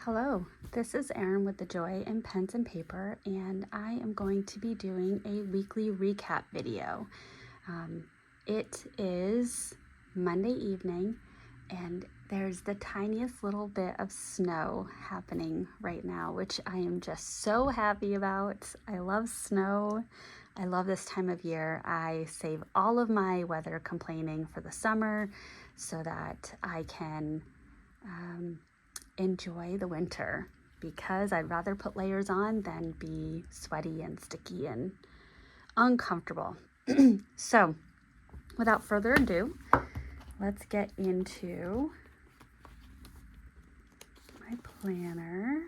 Hello, this is Erin with The Joy in Pens and Paper, and I am going to be doing a weekly recap video. It is Monday evening, and there's the tiniest little bit of snow happening right now, which I am just so happy about. I love snow. I love this time of year. I save all of my weather complaining for the summer so that I can enjoy the winter, because I'd rather put layers on than be sweaty and sticky and uncomfortable. So without further ado, let's get into my planner.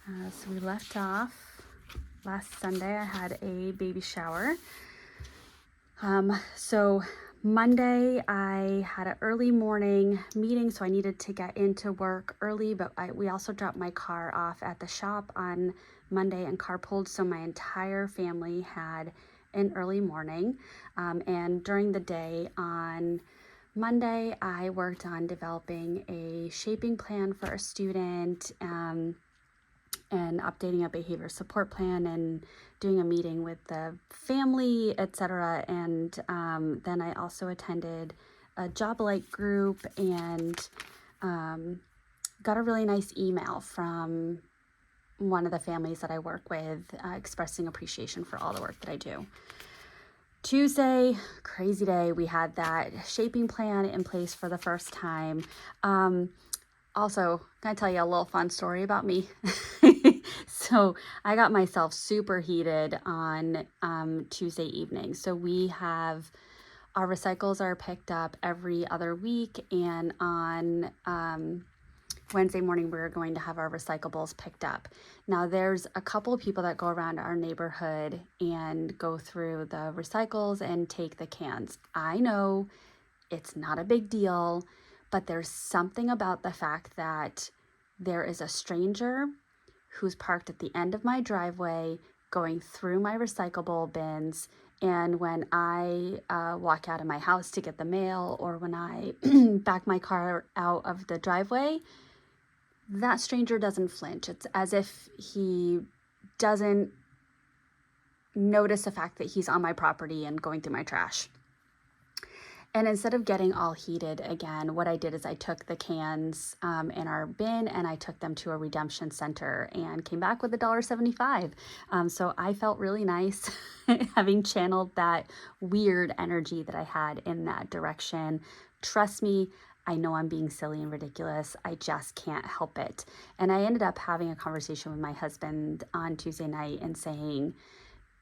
So we left off last Sunday. I had a baby shower. So Monday I had an early morning meeting, so I needed to get into work early, but we also dropped my car off at the shop on Monday and carpooled, so my entire family had an early morning. And during the day on Monday, I worked on developing a shaping plan for a student, and updating a behavior support plan and doing a meeting with the family, etc. And then I also attended a Job Light group and got a really nice email from one of the families that I work with, expressing appreciation for all the work that I do. Tuesday, crazy day. We had that shaping plan in place for the first time. Also, can I tell you a little fun story about me? So I got myself super heated on Tuesday evening. So we have, our recycles are picked up every other week, and on Wednesday morning we're going to have our recyclables picked up. Now there's a couple of people that go around our neighborhood and go through the recycles and take the cans. I know it's not a big deal, but there's something about the fact that there is a stranger who's parked at the end of my driveway going through my recyclable bins. And when I walk out of my house to get the mail, or when I back my car out of the driveway, that stranger doesn't flinch. It's as if he doesn't notice the fact that he's on my property and going through my trash. And instead of getting all heated again, what I did is I took the cans in our bin and I took them to a redemption center and came back with $1.75. So I felt really nice having channeled that weird energy that I had in that direction. Trust me, I know I'm being silly and ridiculous. I just can't help it. And I ended up having a conversation with my husband on Tuesday night and saying,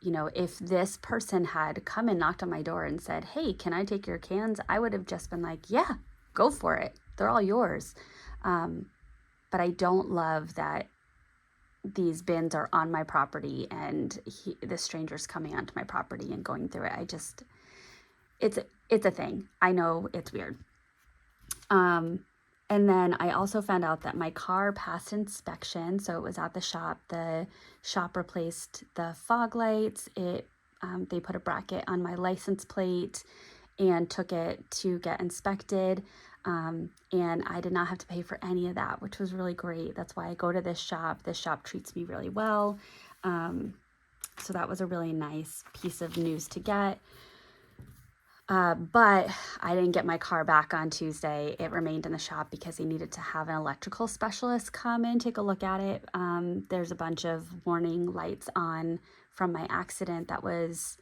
you know, if this person had come and knocked on my door and said, "Hey, can I take your cans?" I would have just been like, "Yeah, go for it. They're all yours." But I don't love that these bins are on my property and the stranger's coming onto my property and going through it. It's a thing. I know it's weird. And then I also found out that my car passed inspection. So it was at the shop. The shop replaced the fog lights. They put a bracket on my license plate and took it to get inspected. And I did not have to pay for any of that, which was really great. That's why I go to this shop. This shop treats me really well. So that was a really nice piece of news to get. But I didn't get my car back on Tuesday. It remained in the shop because they needed to have an electrical specialist come in, take a look at it. There's a bunch of warning lights on from my accident that was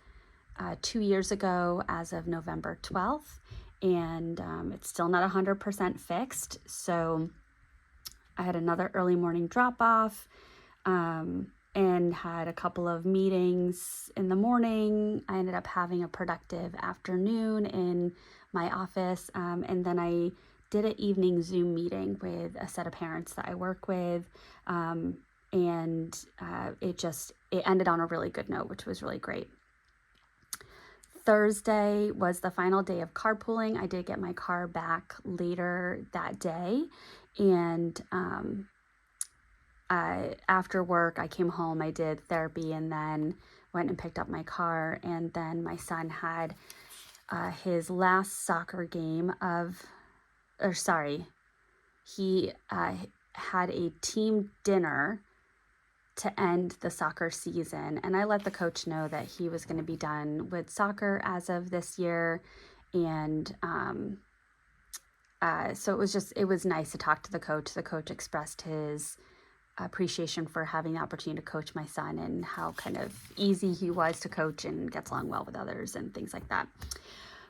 2 years ago as of November 12th. And it's still not 100% fixed. So I had another early morning drop off. And had a couple of meetings in the morning. I ended up having a productive afternoon in my office. And then I did an evening Zoom meeting with a set of parents that I work with. And it ended on a really good note, which was really great. Thursday was the final day of carpooling. I did get my car back later that day. And after work, I came home, I did therapy, and then went and picked up my car. And then my son had his last soccer game he had a team dinner to end the soccer season. And I let the coach know that he was going to be done with soccer as of this year. And so it was nice to talk to the coach. The coach expressed his appreciation for having the opportunity to coach my son and how kind of easy he was to coach and gets along well with others and things like that.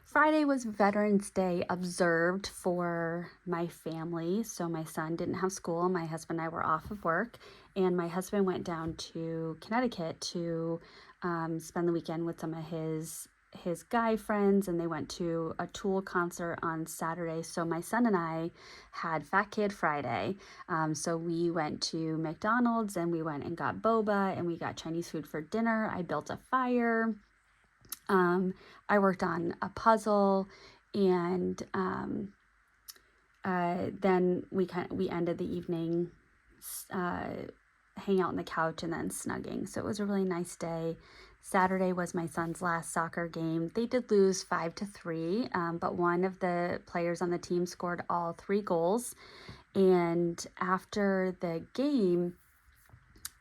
Friday was Veterans Day observed for my family. So my son didn't have school. My husband and I were off of work, and my husband went down to Connecticut to spend the weekend with some of his guy friends, and they went to a Tool concert on Saturday. So my son and I had Fat Kid Friday. So we went to McDonald's and we went and got boba and we got Chinese food for dinner. I built a fire. I worked on a puzzle, and then we ended the evening hanging out on the couch and then snugging. So it was a really nice day. Saturday was my son's last soccer game. They did lose 5-3, but one of the players on the team scored all 3 goals. And after the game,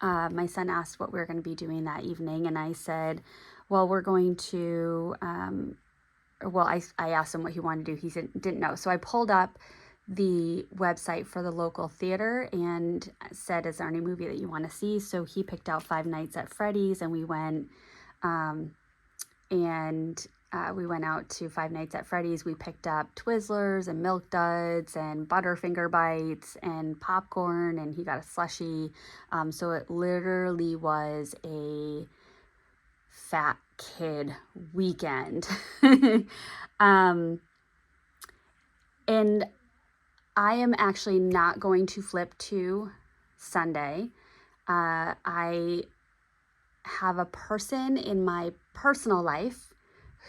my son asked what we were going to be doing that evening, and I said, well, we're going to, I asked him what he wanted to do. He didn't know. So I pulled up the website for the local theater and said, is there any movie that you want to see? So he picked out Five Nights at Freddy's, and we went, we went out to Five Nights at Freddy's. We picked up Twizzlers and Milk Duds and Butterfinger Bites and popcorn, and he got a slushie. So it literally was a fat kid weekend. And I am actually not going to flip to Sunday. I have a person in my personal life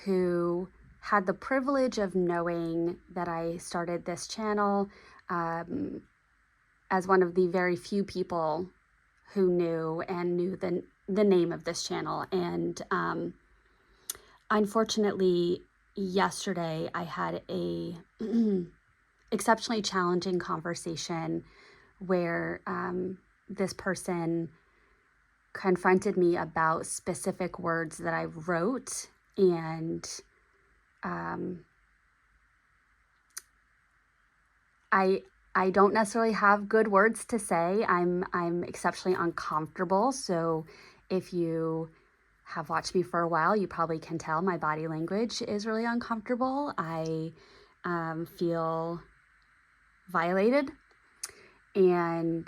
who had the privilege of knowing that I started this channel as one of the very few people who knew the name of this channel. And unfortunately, yesterday I had a exceptionally challenging conversation where this person confronted me about specific words that I wrote, and I don't necessarily have good words to say. I'm exceptionally uncomfortable. So if you have watched me for a while, you probably can tell my body language is really uncomfortable. I feel violated, and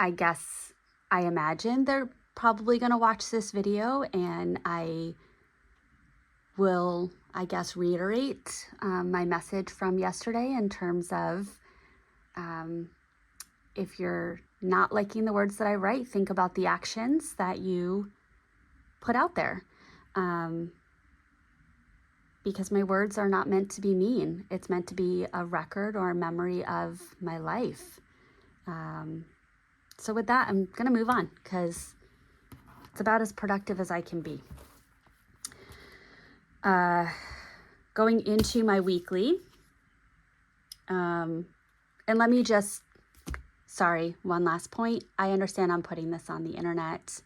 I guess I imagine they're probably going to watch this video, and I will, I guess, reiterate my message from yesterday in terms of if you're not liking the words that I write, think about the actions that you put out there. Because my words are not meant to be mean. It's meant to be a record or a memory of my life. So with that, I'm going to move on because it's about as productive as I can be. Going into my weekly, and let me just, one last point. I understand I'm putting this on the internet.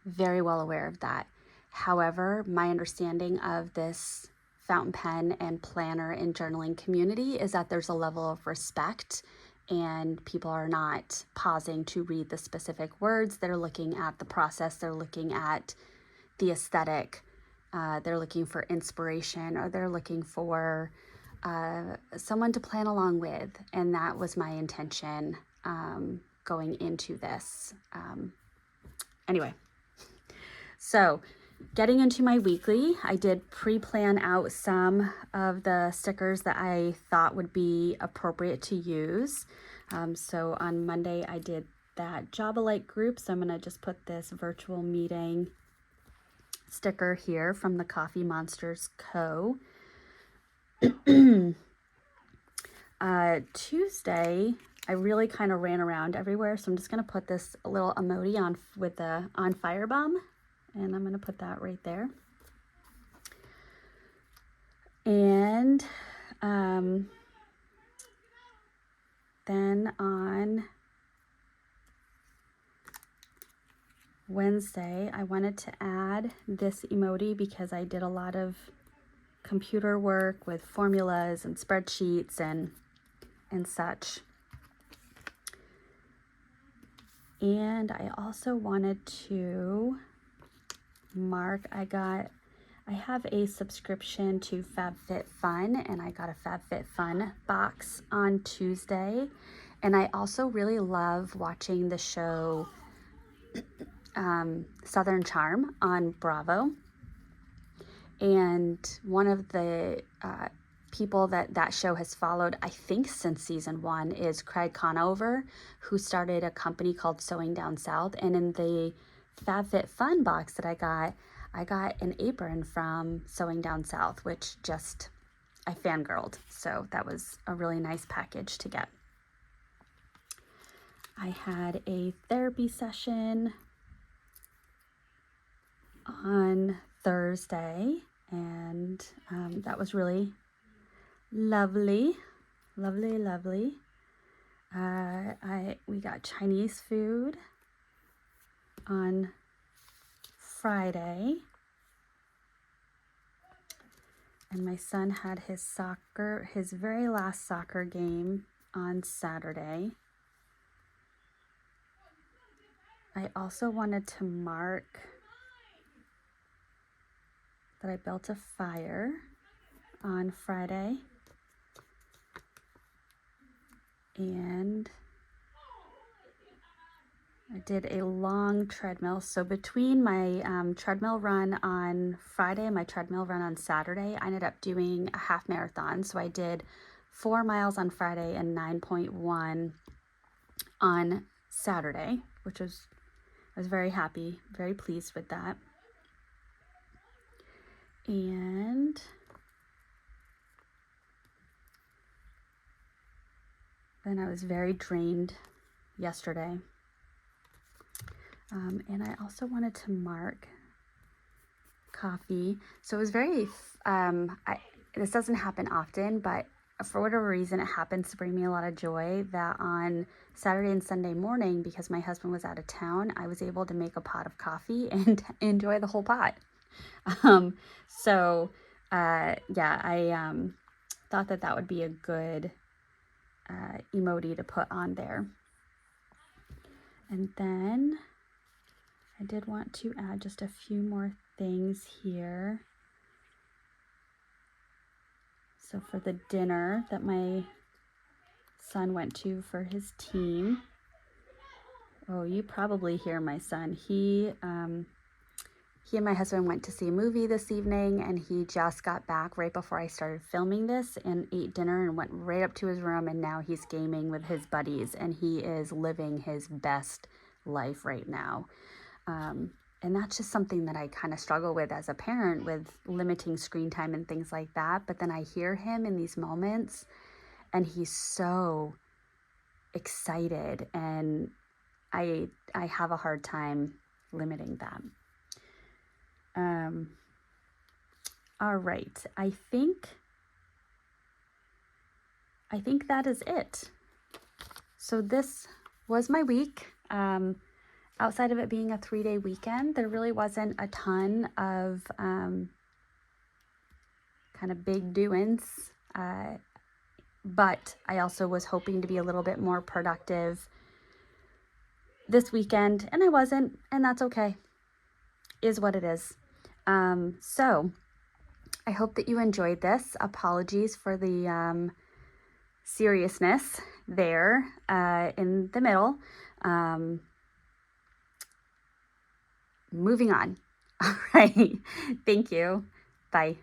Very well aware of that. However, my understanding of this fountain pen and planner and journaling community is that there's a level of respect, and people are not pausing to read the specific words. They're looking at the process. They're looking at the aesthetic. They're looking for inspiration, or they're looking for someone to plan along with. And that was my intention going into this. Anyway, so getting into my weekly, I did pre-plan out some of the stickers that I thought would be appropriate to use. So on Monday, I did that Job-alike group. So I'm going to just put this virtual meeting sticker here from the Coffee Monsters Co. Tuesday, I really kind of ran around everywhere. So I'm just going to put this little emoji on with the on Firebomb. And I'm going to put that right there. And then on Wednesday, I wanted to add this emoji because I did a lot of computer work with formulas and spreadsheets and such. And I also wanted to mark, I have a subscription to FabFitFun, and I got a FabFitFun box on Tuesday. And I also really love watching the show Southern Charm on Bravo. And one of the people that show has followed, I think since season 1, is Craig Conover, who started a company called Sewing Down South. And in the FabFitFun box that I got an apron from Sewing Down South, which just, I fangirled. So that was a really nice package to get. I had a therapy session on Thursday, and that was really lovely. We got Chinese food on Friday, and my son had his very last soccer game on Saturday. I also wanted to mark that I built a fire on Friday, and I did a long treadmill. So between my treadmill run on Friday and my treadmill run on Saturday, I ended up doing a half marathon. So I did 4 miles on Friday and 9.1 on Saturday, which was, I was very happy, very pleased with that. And then I was very drained yesterday. And I also wanted to mark coffee. So it was very, this doesn't happen often, but for whatever reason, it happens to bring me a lot of joy that on Saturday and Sunday morning, because my husband was out of town, I was able to make a pot of coffee and enjoy the whole pot. Yeah, I thought that would be a good emoji to put on there. And then I did want to add just a few more things here. So for the dinner that my son went to for his team, oh, you probably hear my son. He and my husband went to see a movie this evening, and he just got back right before I started filming this and ate dinner and went right up to his room, and now he's gaming with his buddies, and he is living his best life right now. And that's just something that I kind of struggle with as a parent, with limiting screen time and things like that. But then I hear him in these moments, and he's so excited, and I have a hard time limiting that. All right, I think that is it. So this was my week. Outside of it being a 3-day weekend, there really wasn't a ton of kind of big doings. But I also was hoping to be a little bit more productive this weekend, and I wasn't, and that's okay. Is what it is. So I hope that you enjoyed this. Apologies for the seriousness there in the middle. Moving on. All right. Thank you. Bye.